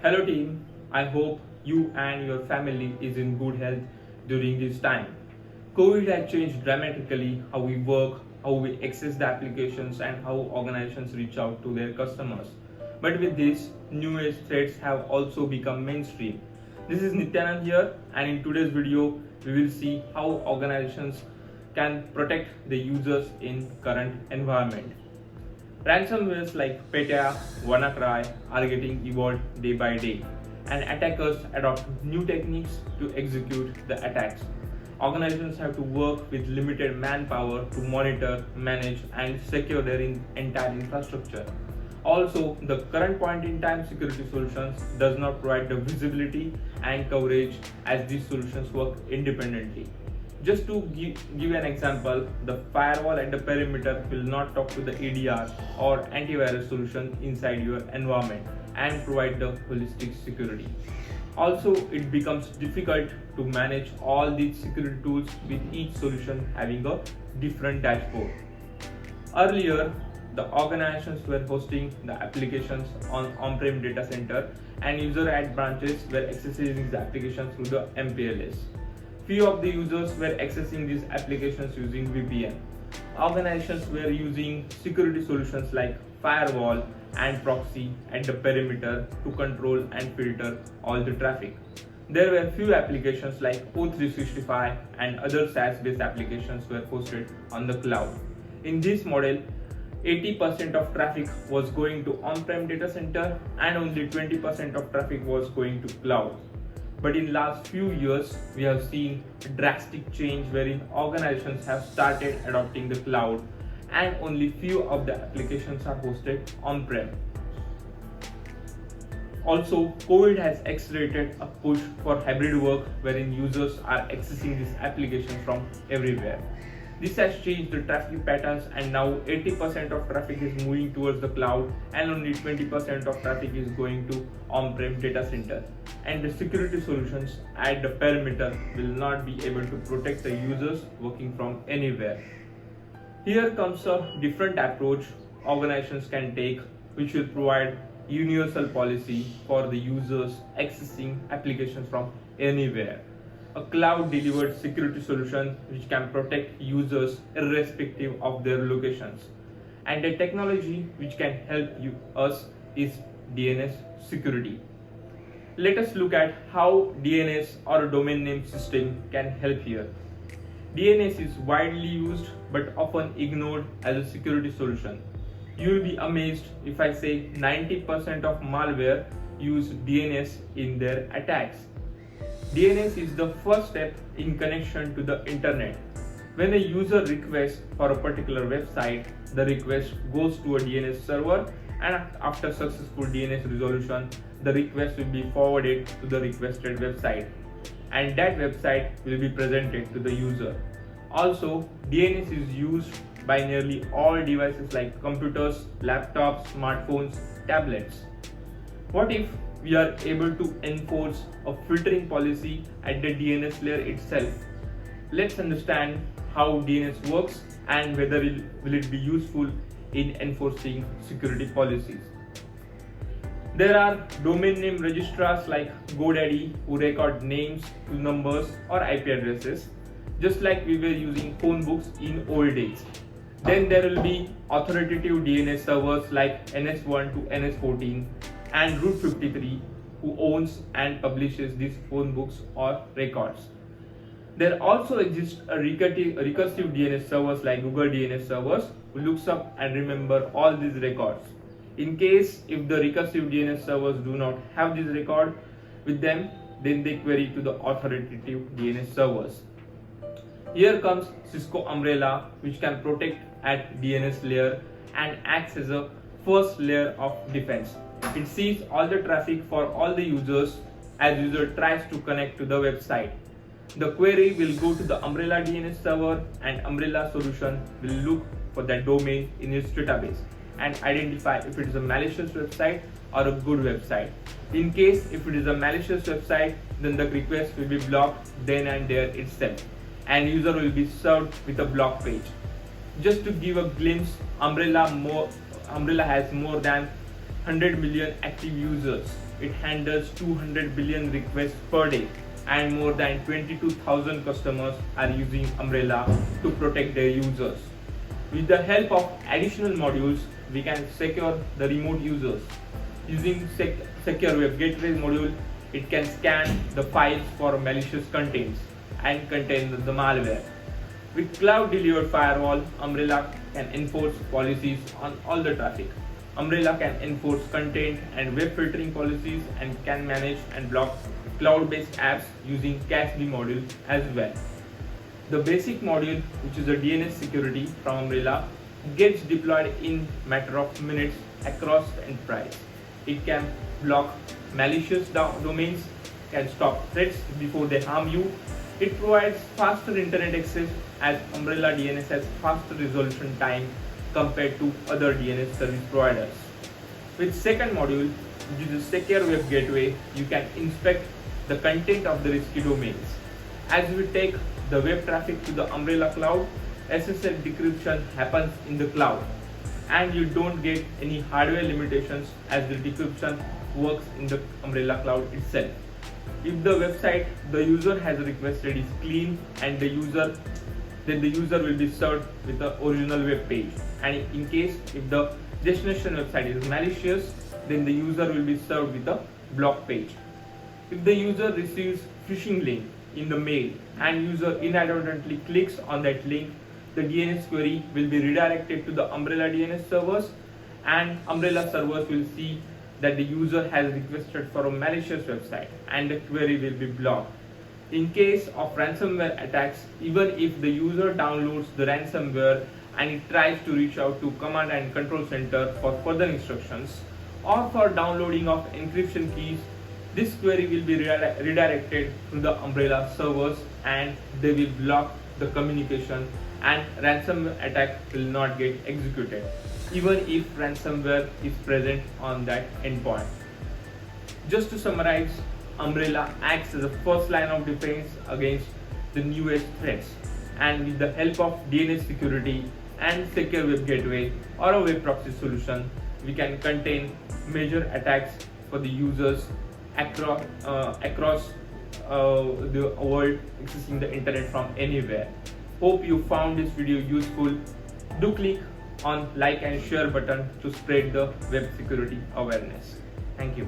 Hello team, I hope you and your family is in good health during this time. COVID has changed dramatically how we work, how we access the applications and how organizations reach out to their customers. But with this, new age threats have also become mainstream. This is Nityanand here, and in today's video, we will see how organizations can protect the users in current environment. Ransomwares like Petya, WannaCry are getting evolved day by day, and attackers adopt new techniques to execute the attacks. Organizations have to work with limited manpower to monitor, manage, and secure their entire infrastructure. Also, the current point in time security solutions does not provide the visibility and coverage as these solutions work independently. Just to give an example, the firewall at the perimeter will not talk to the EDR or antivirus solution inside your environment and provide the holistic security. Also, it becomes difficult to manage all these security tools with each solution having a different dashboard. Earlier, the organizations were hosting the applications on on-prem data center and user at branches were accessing these applications through the MPLS. Few of the users were accessing these applications using VPN. Organizations were using security solutions like firewall and proxy at the perimeter to control and filter all the traffic. There were few applications like O365 and other SaaS-based applications were hosted on the cloud. In this model, 80% of traffic was going to on-prem data center and only 20% of traffic was going to cloud. But in last few years, we have seen a drastic change wherein organizations have started adopting the cloud and only few of the applications are hosted on-prem. Also, COVID has accelerated a push for hybrid work wherein users are accessing these applications from everywhere. This has changed the traffic patterns and now 80% of traffic is moving towards the cloud and only 20% of traffic is going to on-prem data center. And the security solutions at the perimeter will not be able to protect the users working from anywhere. Here comes a different approach organizations can take, which will provide universal policy for the users accessing applications from anywhere. A cloud delivered security solution which can protect users irrespective of their locations. And the technology which can help us is DNS security. Let us look at how DNS or domain name system can help here. DNS is widely used but often ignored as a security solution. You will be amazed if I say 90% of malware use DNS in their attacks. DNS is the first step in connection to the internet. When a user requests for a particular website, the request goes to a DNS server, and after successful DNS resolution, the request will be forwarded to the requested website, and that website will be presented to the user. Also, DNS is used by nearly all devices like computers, laptops, smartphones, tablets. What if we are able to enforce a filtering policy at the DNS layer itself? Let's understand how DNS works and whether will it be useful in enforcing security policies. There are domain name registrars like GoDaddy who record names, numbers or IP addresses, just like we were using phone books in old days. Then there will be authoritative DNS servers like NS1 to NS14 and Route 53 who owns and publishes these phone books or records. There also exists a recursive DNS servers like Google DNS servers who looks up and remember all these records. In case if the recursive DNS servers do not have this record with them, then they query to the authoritative DNS servers. Here comes Cisco Umbrella, which can protect at DNS layer and acts as a first layer of defense. It sees all the traffic for all the users as user tries to connect to the website. The query will go to the Umbrella DNS server and Umbrella solution will look for that domain in its database and identify if it is a malicious website or a good website. In case if it is a malicious website, then the request will be blocked then and there itself and user will be served with a block page. Just to give a glimpse, Umbrella has more than 100 million active users. It handles 200 billion requests per day, and more than 22,000 customers are using Umbrella to protect their users. With the help of additional modules, we can secure the remote users. Using Secure Web Gateway module, it can scan the files for malicious contents and contain the malware. With Cloud Delivered Firewall, Umbrella can enforce policies on all the traffic. Umbrella can enforce content and web filtering policies and can manage and block cloud-based apps using CASB module as well. The basic module, which is a DNS Security from Umbrella, gets deployed in matter of minutes across the enterprise. It can block malicious domains, can stop threats before they harm you. It provides faster internet access, as Umbrella DNS has faster resolution time compared to other DNS service providers. With second module, which is a Secure Web Gateway, you can inspect the content of the risky domains. As we take the web traffic to the Umbrella cloud, SSL decryption happens in the cloud, and you don't get any hardware limitations as the decryption works in the Umbrella cloud itself. If the website the user has requested is clean and then the user will be served with the original web page. And in case if the destination website is malicious, then the user will be served with a block page. If the user receives phishing link in the mail and user inadvertently clicks on that link, the DNS query will be redirected to the Umbrella DNS servers, and Umbrella servers will see that the user has requested for a malicious website and the query will be blocked. In case of ransomware attacks, even if the user downloads the ransomware and it tries to reach out to command and control center for further instructions or for downloading of encryption keys, this query will be redirected to the Umbrella servers and they will block the communication, and ransomware attack will not get executed, even if ransomware is present on that endpoint. Just to summarize, Umbrella acts as a first line of defense against the newest threats, and with the help of DNS security and Secure Web Gateway or a web proxy solution, we can contain major attacks for the users across the world accessing the internet from anywhere. Hope you found this video useful. Do click on like and share button to spread the web security awareness. Thank you.